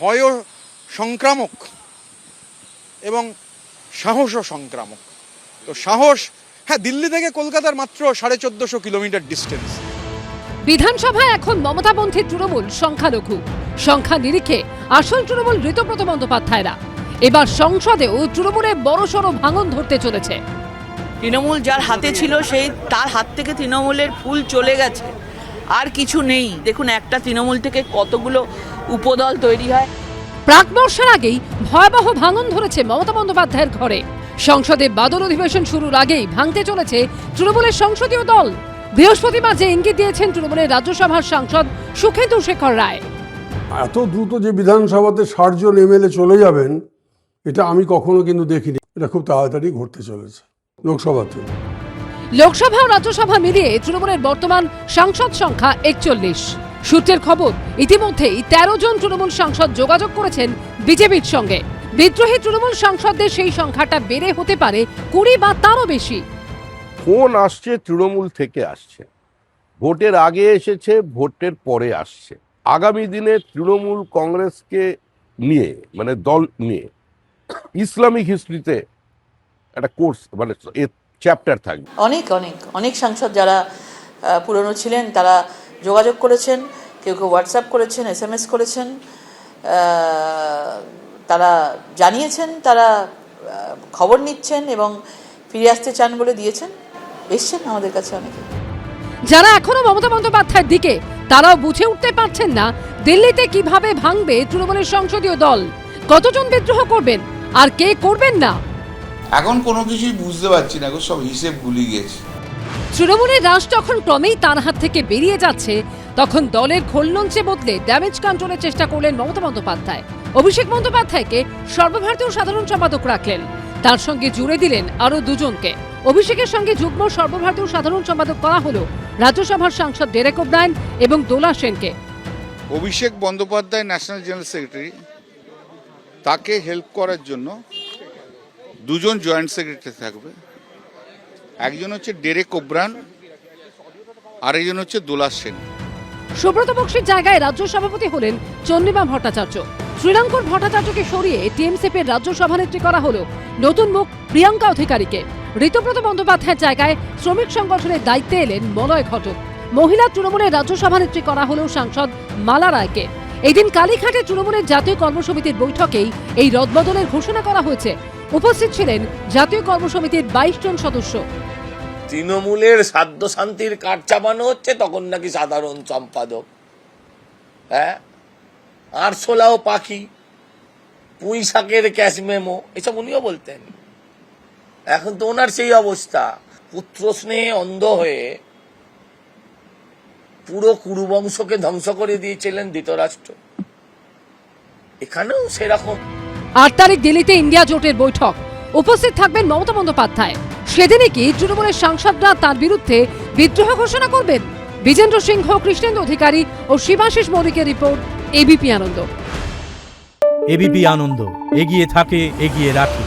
ভয়ও সংক্রামক এবং সাহসও সংক্রামক। তো সাহস, হ্যাঁ, দিল্লি থেকে কলকাতার মাত্র 1450 কিলোমিটার ডিস্টেন্স। বিধানসভায় এখন মমতাপন্থী তৃণমূল সংখ্যালঘু, সংখ্যা নিরিখে আসল তৃণমূল ঋতব্রত বন্দ্যোপাধ্যায়রা। এবার সংসদেও তৃণমূলের বড়সড় ভাঙন ধরতে চলেছে। তৃণমূল যার হাতে ছিল সেই তার হাত থেকে তৃণমূলের ফুল চলে গেছে, আর কিছু নেই। দেখুন একটা তৃণমূল থেকে কতগুলো উপদল তৈরি হয়। প্রাক বর্ষার আগেই ভয়াবহ ভাঙন ধরেছে মমতা বন্দ্যোপাধ্যায়ের ঘরে। সংসদে বাদল অধিবেশন শুরুর আগেই ভাঙতে চলেছে তৃণমূলের সংসদীয় দল। বৃহস্পতিবার যে ইঙ্গিত দিয়েছেন তৃণমূলের রাজ্যসভার সাংসদ সুখেন্দু শেখর রায়। এত দ্রুত যে বিধানসভাতে 60 জন এমএলএ চলে যাবেন, এটা আমি কখনো কিন্তু দেখিনি। এটা খুব তাড়াতাড়ি ঘটতে চলেছে লোকসভাতে। লোকসভা ও রাজ্যসভা মিলিয়ে তৃণমূলের বর্তমান সাংসদ সংখ্যা 41। সূত্রের খবর, ইতিমধ্যেই 13 জন তৃণমূল সাংসদ যোগাযোগ করেছেন বিজেপির সঙ্গে। বিদ্রোহী তৃণমূল সাংসদদের সেই সংখ্যাটা বেড়ে হতে পারে 20 বা তারও বেশি। ফোন আসছে তৃণমূল থেকে আসছে, ভোটের আগে এসেছে, ভোটের পরে আসছে। আগামী দিনে তৃণমূল কংগ্রেসকে নিয়ে, মানে দল নিয়ে, ইসলামিক হিস্ট্রিতে একটা কোর্স, মানে চ্যাপ্টার থাকবে। অনেক সাংসদ যারা পুরনো ছিলেন তারা যোগাযোগ করেছেন, কেউ কেউ হোয়াটসঅ্যাপ করেছেন, SMS করেছেন, তারা জানিয়েছেন তারা খবর নিচ্ছেন এবং ফিরে আসতে চান বলে দিয়েছেন, এসছেন আমাদের কাছে অনেকে। যারা এখনো মমতা বন্দ্যোপাধ্যায়ের দিকে, তারাও বুঝে উঠতে পারছেন না দিল্লিতে কিভাবে ভাঙবে তৃণমূলের সংসদীয় দল, কতজন বিদ্রোহ করবেন আর কে করবেন না। এখন কোনো কিছুই বুঝতে পারছি না, সব হিসেব ভুলে গেছি। তৃণমূলের রাশ যখন ক্রমেই তার হাত থেকে বেরিয়ে যাচ্ছে, তখন দলের খোলনঞ্চে বদলে ড্যামেজ কন্ট্রোলের চেষ্টা করলেন মমতা বন্দ্যোপাধ্যায়। অভিষেক বন্দ্যোপাধ্যায়কে সর্বভারতীয় সাধারণ সম্পাদক রাখলেন, তার সঙ্গে জুড়ে দিলেন আরও দুজনকে। অভিষেকের সঙ্গে যুগ্ম সর্বভারতীয় সাধারণ সম্পাদক করা হলো রাজ্যসভার সাংসদ ডেরেক ওব্রায়েন এবং দোলা সেনকে। Abhishek Bandyopadhyay national general secretary, তাকে হেল্প করার জন্য দুজন জয়েন্ট সেক্রেটারি থাকবে। একজন হচ্ছে ডেরেক ওব্রায়েন, আরেকজন হচ্ছে দোলা সেন। সুব্রত বক্সির জায়গায় রাজ্য সভাপতি হলেন চন্দ্রিমা ভট্টাচার্য। শ্রীলঙ্কর ভট্টাচার্যকে সরিয়ে টিএমসিপির রাজ্য সভানেত্রী করা হলো নতুন মুখ প্রিয়াঙ্কা অধিকারীকে। ঋতব্রত বন্দ্যোপাধ্যায়ের জায়গায় শ্রমিক সংগঠনের দায়িত্বে এলেন মলয় ঘটক। মহিলা তৃণমূলের রাজ্য সভানেত্রী করা হলো সাংসদ মালা রায়কে। এদিন কালীঘাটে তৃণমূলের জাতীয় কর্মসমিতির বৈঠকেই এই রদবদলের ঘোষণা করা হয়েছে। উপস্থিত ছিলেন জাতীয় কর্মসমিতির 22 জন সদস্য। তৃণমূলের সাধ্য শান্তির কাঠ চাপানো হচ্ছে, তখন নাকি সাধারণ সম্পাদক। হ্যাঁ, আরশোলাও পাখি, পুঁই শাকের ক্যাশ মেমো, এসব উনিও বলতেন। এখন তো ওনার সেই অবস্থা। পুত্র স্নেহে অন্ধ হয়ে পুরো কুরুবংশকে ধ্বংস করে দিয়েছিলেন ধৃতরাষ্ট্র। এখানেও সেরকম। 8 তারিখ দিল্লিতে ইন্ডিয়া জোটের বৈঠক, উপস্থিত থাকবেন মমতা বন্দ্যোপাধ্যায়। সেদিনই কি তৃণমূলের সাংসদরা তার বিরুদ্ধে বিদ্রোহ ঘোষণা করবেন? বিজেন্দ্র সিংহ, কৃষ্ণেন্দু অধিকারী ও শিবাশিস মৌলিকের রিপোর্ট, এবিপি আনন্দ। এবিপি আনন্দ, এগিয়ে থাকে, এগিয়ে রাখে।